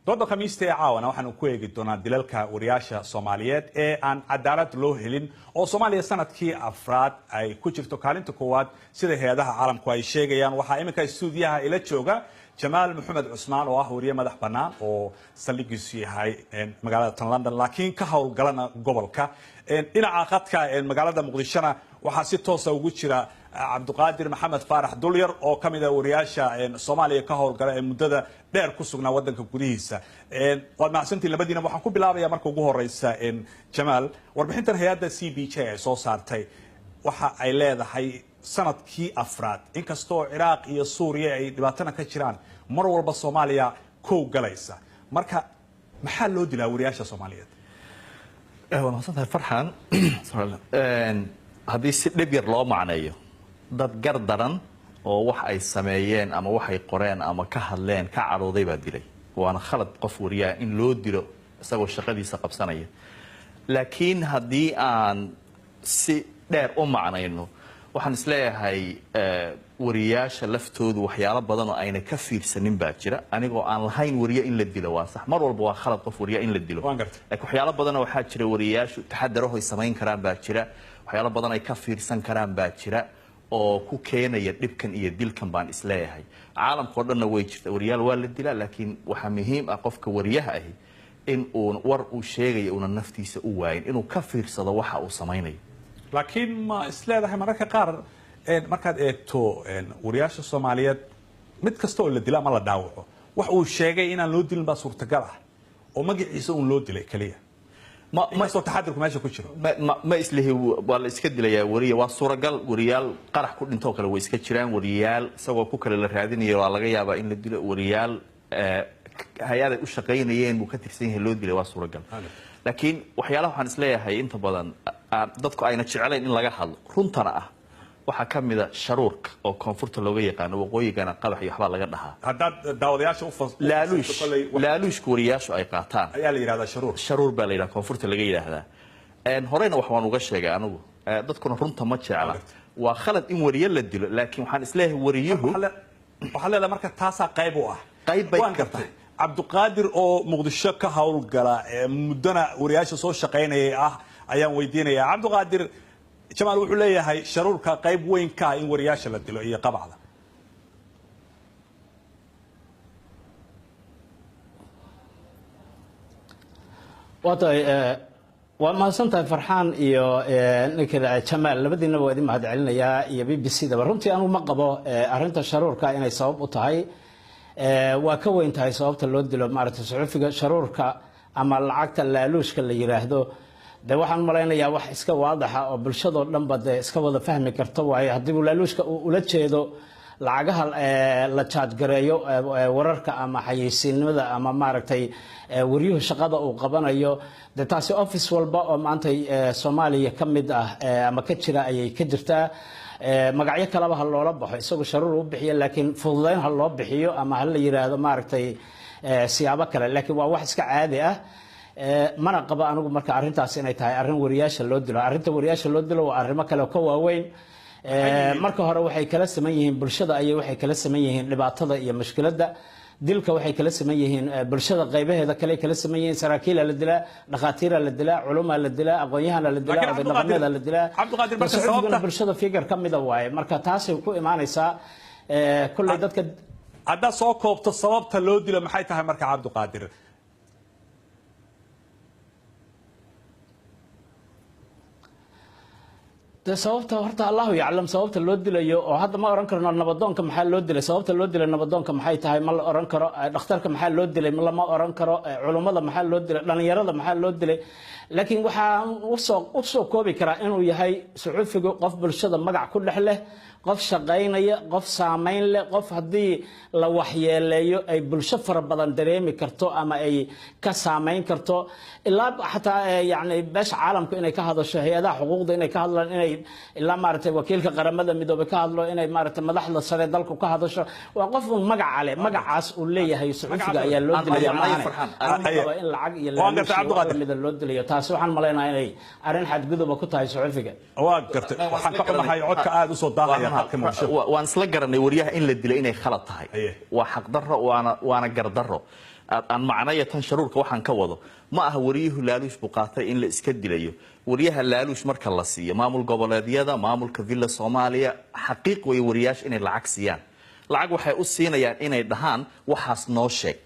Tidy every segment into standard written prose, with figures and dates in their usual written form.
dooda khamiista ee caawana waxaanu ku eegi doonaa dilalka wariyaasha Soomaaliyeed ee aan cadaalad loo helin oo Soomaaliya sanadkii afraad ay ku jirto kaalinta koowaad sida hay'adaha caalamku ay sheegayaan. Waxa iminka stuudiyaha ila jooga Jamaal Maxamed Cusmaan oo ah wariye madax bannaan oo saldhigiisu yahay magaalada London laakiin ka howlgalana gobolka dhinaca khadka magaalada Muqdishona waxa si toos ah ugu jira Cabduqaadir Maxamed Faarax Dulyar oo kamid ah wariyaasha Soomaaliya ka howlgala ee muddada dheer ku sugnaa wadanka gudihiisa. Waad mahadsantiin labadiina. Waxaan ku bilaabayaa marka ugu horeysa Jamaal, warbixintan hay'adda CPJ ay soo saartay waxa ay leedahay sanadkii afraad inkastoo Ciraaq iyo Suuriya ay dhibaatana ka jiraan mar walba Soomaaliya koow galaysa. Marka maxaa loo dilaa wariyaasha Soomaaliyeed? waa mahadsantahay Farxaan. haddii si dhib yar loo macneeyo dad gardaran oo wax ay sameeyeen ama wax ay qoreen ama ka hadleen ka cadhooday baa dilay. waana khalad qof wariyaa in loo dilo isagoo shaqadiisa qabsanaya. laakiin haddii aan si dheer u macnayno waxaan isleeyahay wariyaasha laftoodu waxyaalo badan oo ayna ka fiirsanin baa jira. anigoo aan lahayn wariye in la dilo waa sax, mar walba waa khalad qof wariya in la dilo. laakiin waxyaalo badan waxaa jira wariyaashu taxadaraho ay samayn karaan baa jira, waxyaalo badan ay ka fiirsan karaan baa jira oo ku keenaya dhibkan iyo dilkan baan isleeyahay. caalamka oo dhanna way jirta wariyaal waa la dilaa, laakiin waxaa muhiim ah qofka wariyaha ahi in uu war uu sheegayo una naftiisa u waayin, inuu ka fiirsado waxa uu samaynayo. laakiin ma isleedahay mararka qaar markaad eegto wariyaasha Soomaaliyeed mid kasta oo la dilaa ma la dhaawaco wax uu sheegay inaan loo dilin baa suurtagal ah oo magaciisa uu loo dilay kaliya ma soo taxadirku meesha ku jiro ma islihi waa la iska dilayaa wariye. waa suuragal wariyaal qarax ku dhinto kale way iska jiraan, wariyaal isagoo ku kale la raadinayo waa laga yaabaa in la dilo, wariyaal hay-ad ay u shaqaynayeen buu ka tirsan yahay loo dilay, waa suuragal. laakiin waxyaalaha waxaan isleeyahay inta badan dadku ayna jecelayn in laga hadlo runtana ah waxaa ka mid a sharuurka oo koonfurta looga yaqaano, waqooyigana qabax iyo waxbaa laga dhahaa. haddaad daawadayaasha laaluushka wariyaashu ay qaataan ayaa la yidhahdaa sharuur baa la yidhaha, koonfurta laga yidhaahdaa. horeyna wax waan uga sheegay anigu, dadkuna runta ma jecla. waa khalad in wariye la dilo, laakiin waxaan isleeyahay wariyuhu waxaa leedahay marka taasaa qayb u ah. qayb bay ka tahay. Cabduqaadir oo Muqdisho ka howlgala muddana wariyaasha soo shaqaynayay ah ayaan weydiinayaa. Cabduqaadir, Jamaal wuxuu leeyahay sharuurka qayb weyn ka ah in wariyaasha la dilo iyo qabacda. waa mahadsantahay Farxaan iyo ninka Jamaal, labadiinaba waa idin mahad celinayaa iyo BBC-daba. runtii anu ma qabo arrinta sharuurka inay sabab u tahay. waa ka weyn tahay sababta loo dilo maaragtay suxufiga. sharuurka ama lacagta laaluushka la yiraahdo de waxaan malaynayaa wax iska waadaxa oo bulshadoo dhanba de iska wada fahmi karto waaye. haddii uu laaluushka ula jeedo lacagaha la jaajgareeyo wararka ama xayeysiinimada ama maaragtay wariyuhu shaqada uu qabanayo, de taasi office walba oo maanta Soomaaliya ka mid ah ama ka jira ayay ka jirtaa. magacyo kalaba ha loola baxo isagoo sharuur u bixiyo, laakiin fududeyn ha loo bixiyo ama ha la yiraahdo maaragtay siyaabo kale. laakiin waa wax iska caadi ah. mana qaba anigu marka arrintaas inay tahay arrin wariyaasha loo dilo. arrinta wariyaasha loo dilo waa arrimo kale oo ka waaweyn. marka hore waxay kala saman yihiin bulshada ayay waxay kala saman yihiin dhibaatada iyo mushkiladda. dilka waxay kala saman yihiin bulshada qaybaheeda kale kala saman yihiin. saraakiil la dilaa, dhaqaatiir la dilaa, culumada la dilaa, aqoon-yahan la dilaa, odaynimada la dilaa. Cabduqaadir marka sababta bulshada figure ka mid ah waaye. marka taasay ku imaanaysaa kulay dadka. hadda soo koobto sababta loo dilo maxay tahay marka Cabduqaadir? de sababta horta Allahu yaclam sababta loo dilayo oo hadda ma oran karno nabadoonka maxaa loo dilay. sababta loo dilay nabadoonka maxay tahay ma la oran karo. dhakhtarka maxaa loo dilay ma lama oran karo. culimada maxaa loo dilay, dhalinyarada maxaa loo dilay. laakiin waxaa u soo koobi karaa inuu yahay suxufigu qof bulshada magac ku dhex leh, qof shaqaynaya, qof saameyn leh, qof haddii la waxyeeleeyo ay bulsho fara badan dareemi karto ama ay ka saameyn karto. ilaa xataa yani beesha caalamku inay ka hadasho, hay-adaha xuquuqda inay ka hadlaan, inay ilaa maaragtay wakiilka qaramada midoobay ka hadlo, inay maaragtay madaxda sare dalku ka hadasho. waa qof un magac leh, magacaas uu leeyahay suxufiga ayaa loo dilaya maahan in lacag iyo laaluushmida loo dilayo. taasi waxaan malaynayaa inay arrin xadguduba ku tahay suxufiga. waa gartay. waxaan ka xumahay codka aad u soo daahaya halka Muqdisho. waan isla garanay wariyaha in la dilo inay khalad tahay. waa xaq darro waana gar darro. aan macnaya tan sharuurka waxaan ka wado ma aha wariyuhu laaluush buu qaatay in la iska dilayo wariyaha laaluush marka la siiyo maamul goboleedyada maamulka villa Soomaaliya xaqiiq way wariyaasha inay lacag siiyaan lacag waxay u siinayaan inay dhahaan waxaas noo sheeg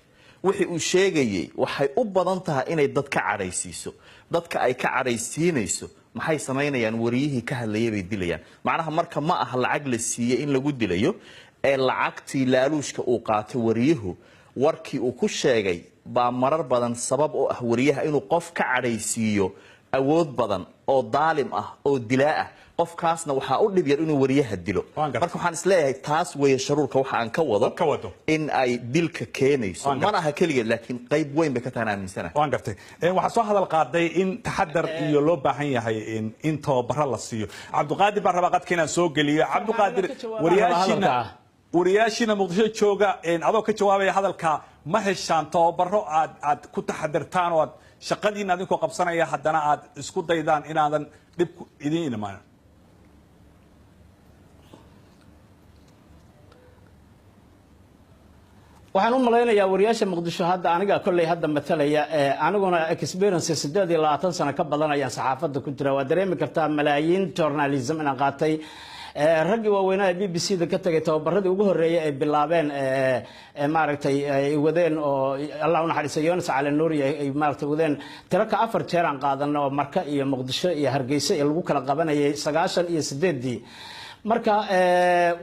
wixii uu sheegayay waxay u badan tahay inay dad ka caraysiiso dadka ay ka caraysiinayso maxay sameynayaan wariyihii ka hadlayay bay dilayaan macnaha marka ma aha lacag la siiyay in lagu dilayo ee lacagtii laaluushka uu qaatay wariyuhu warkii uu ku sheegay baa marar badan sabab oo ah wariyaha inuu qof ka caraysiiyo awood badan oo daalim ah oo dilaa ah qofkaasna waxa u dhib yar inuu wariyaha dilo marka waxaan isleeyahay taas weeye sharuurka waxa aan ka wado in ay dilka keenayso mana aha kaliya laakiin qayb weyn bay ka tahay aaminsana waan gartay waxa soo hadal qaaday in taxadar iyo loo baahan yahay in tababaro la siiyo Cabduqaadir baa raba qadka inaan soo geliyo Cabduqaadir wariyaashina Muqdisho jooga adoo ka jawaabaya hadalka ma heshaan tababaro aad ku taxadartaan oo aad shaqadiina adinkoo qabsanaya haddana aad isku daydaan inaadan dhib idin imaan waxaan u malaynayaa wariyaasha Muqdisho hadda aniga kolley hadda matalaya aniguna experience 28 sano ka badan ayaan saxaafadda ku jira waa dareemi kartaa malaayiin journalism inaan qaatay ragii waaweynaa BBC-da ka tagay tababaradii ugu horeeyay ay bilaabeen maaragtay ay wadeen oo Allah u naxariiso Yunus Cali Nuuri ay maaragtay wadeen tiraka 4 jeer aan qaadanay oo Marka iyo Muqdisho iyo Hargeysa ee lagu kala qabanayay 98 marka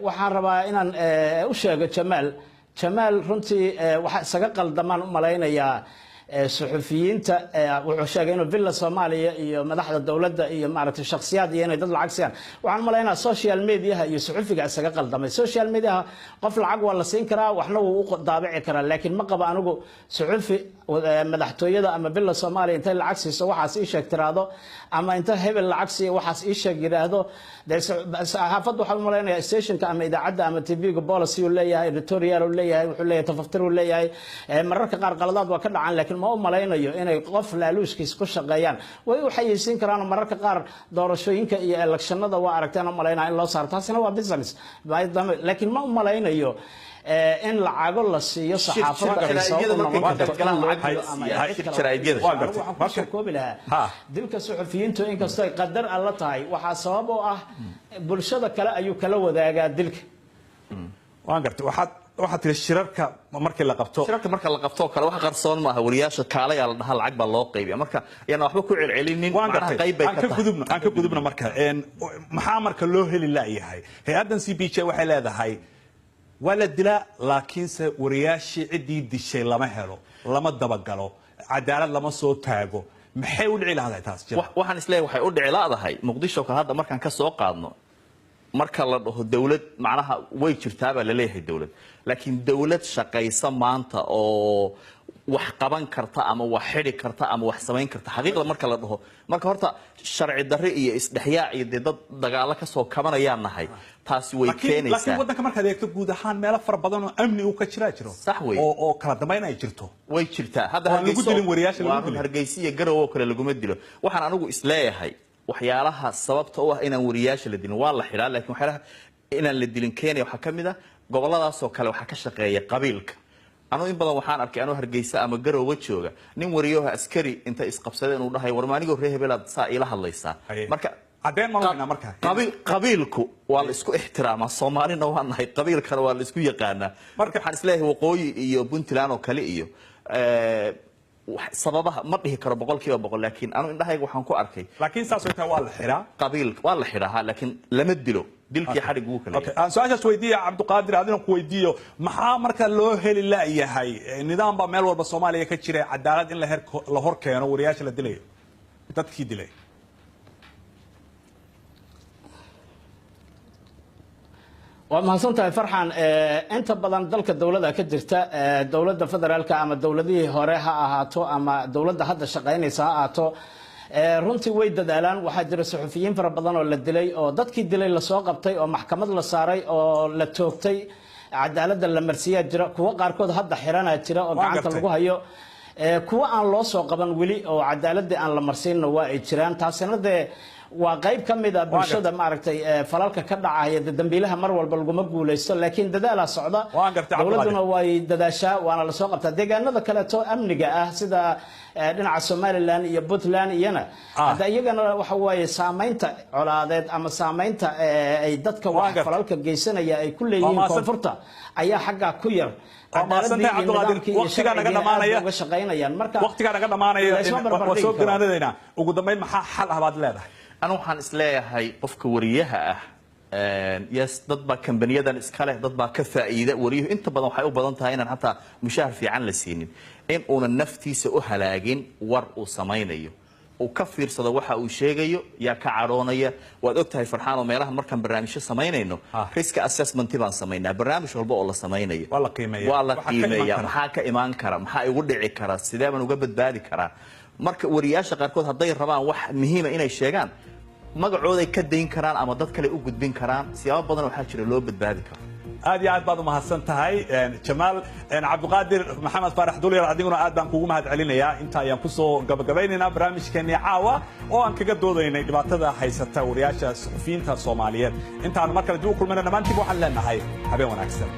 waxaan rabaa inaan u sheego Jamaal runtii waxa isaga qaldamaan u malaynayaa suxufiyiinta wuxuu sheegay inuu villa Soomaaliya iyo madaxda dawladda iyo maaragtay shakhsiyaad iyo inay dad lacag siiyaan waxaan malaynayaa social media iyo suxufiga isaga qaldamay social media qof lacag waa la siin karaa waxna wuu u daabici karaa laakiin ma qaba anigu suxufi madaxtooyada ama villa Soomaaliya intay lacag siiso waxaas ii sheeg tiraado ama inta hebel lacag siiyo waxaas ii sheeg yiraahdo saxaafaddu waxa u malaynayaa stationka ama idaacadda ama TV-ga policy uu leeyahay editorial uu leeyahay wuxuu leeyahay tafaftir uu leeyahay mararka qaar qaladaad waa ka dhacaan laakiin ma u malaynayo inay qof laaluushkiis ku shaqeeyaan way u xayeysiin karaan mararka qaar doorashooyinka iyo electionada waa aragteen oo malaynaa in loo saaro taasina waa business laakiin ma u malaynayo in lacago la siiyo saxaafadda ay soo noqon karto dilka suxufiyiintu inkastoo ay qadar alla tahay waxa sabab oo ah bulshada kale ayuu kala wadaagaa dilka waan gartay waxaad tiri shirarka markii la qabto kale wax qarsoon ma aha wariyaasha kaalay la dhaha lacag baa loo qaybiyaa marka yana waxba ku celcelinin macnaha qayb bay ka gudubna marka maxaa marka loo heli laayahay hay'adan CPJ waxay leedahay wala dila laakiinse wariyaashii cidii dishay lama helo lama dabagalo cadaalad lama soo taago maxay u dhici lahayd taas jira waxaan isleeyahay waxay u dhici lahayd Muqdisho ka hadda markaan ka soo qaadno marka la dhaho dawlad macnaha way jirtaa baa la leeyahay dawlad laakiin dawlad shaqaysa maanta oo wax qaban karta ama wax xiri karta ama wax sameyn karta xaqiiqda marka la dhaho marka horta sharci darri iyo isdhexyaac iyo dad dagaalo ka soo kabanayaan nahay taasi way keenaysaa laakiin wadanka marka eegto guud ahaan meel far badan oo amni uu ka jiro sax way oo kala dambeyn ay jirto way jirtaa hadda Hargeysa iyo Garowe kale laguma dilo waxaan anigu isleeyahay waxyaalaha sababta u ah inaan wariyaasha la dilin waa la xiraa laakiin waxyaalaha inaan la dilin Kenya waxa kamid ah goboladaas oo kale waxa ka shaqeeya qabiilka anu in badan waxaan arkay anoo Hargeysa ama Garowe jooga nin wariyaha askari inta isqabsadeen uu dhahay warmaanigo reehebelaad saa ila hadlaysaa marka cadeen ma lehna marka qabiilku waa la isku ixtiraama Soomaalina waa nahay qabiilkana waa la isku yaqaana marka waxaan isleeyahay waqooyi iyo Puntland oo kale iyo sababaha ma dhihi karo 100% laakiin anu indhahayga waxaan ku arkay laakiin saas oo waa la xiraa qabiil waa la xiraa laakiin lama dilo dilkii xarig uu kale aan su'aashaas weydiiyo Cabduqaadir adina ku weydiiyo maxaa marka loo heli laayahay nidaam ba meel walba Soomaaliya ka jira cadaalad in la hor keeno wariyaasha la dilayo dadkii dilay ومحسنتها فرحان أنت بدن ذلك الدولة كجرت دولة فدرالك أما دولة هورها أهاتو أما دولة هذا الشقين ساعاتو runtii way dadaalaan waxa jira suxufiyiin fara badan oo la dilay oo dadkii dilay la soo qabtay oo maxkamad la saaray oo la toogtay cadaaladda la marsiyaa jira kuwa qaarkood hadda xirana jira oo gacanta lagu hayo kuwa aan loo soo qaban wali oo cadaaladda aan la marsiin waa ay jiraan taasina waa qayb ka mid ah bulshada maaragtay falalka ka dhacaya dambiilaha mar walba laguma guulaysto laakiin dadaala socda dowladuna way dadaashaa waana la soo qabtaa deegaanada kale to amniga ah sida dhinaca Somaliland iyo Puntland iyana hada iyagana waxa weeye saameynta colaadeed ama saameynta ay dadka wax falalka geysanaya ay ku leeyihiin koonfurta ayaa xagga ku yar waqtiga naga dhamaanaya waa soo ganaanadayna ugu dambeyn maxaa xal ah baad leedahay anu waxaan isleeyahay qofka wariyaha ah yes dad baa kambaniyadan iska leh dad baa ka faa'iida wariyuhu inta badan waxay u badan tahay inaan hataa mushahar fiican la siinin in uuna naftiisa u halaagin war uu samaynayo uu ka fiirsado waxa uu sheegayo yaa ka caroonaya waad ogtahay farxaan oo meelaha markaan barnaamijyo samaynayno risk assessment baan samaynaa barnaamij walba oo la samaynayo waa la qiimeeyaa maxaa ka imaan kara maxaa igu dhici kara sidee baan uga badbaadi karaa marka wariyaasha qaarkood hadday rabaan wax muhiim ah inay sheegaan magacooday ka dayn karaan ama dad kale u gudbin karaan siyaabo badan waxaa jira loo badbaadi karo aad iyo aad baad u mahadsan tahay Jamaal Cabdiqaadir Maxamed Faarax Dulyar adiguna aad baan kugu mahad celinayaa inta ayaan ku soo gabagabaynaynaa barnaamijkeena caawa oo aan kaga doodaynay dhibaatada haysata wariyaasha suxufiyiinta Soomaaliyeed intaan mar kale dib u kulmayna dhamaantii waxaan leenahay habeen wanaagsan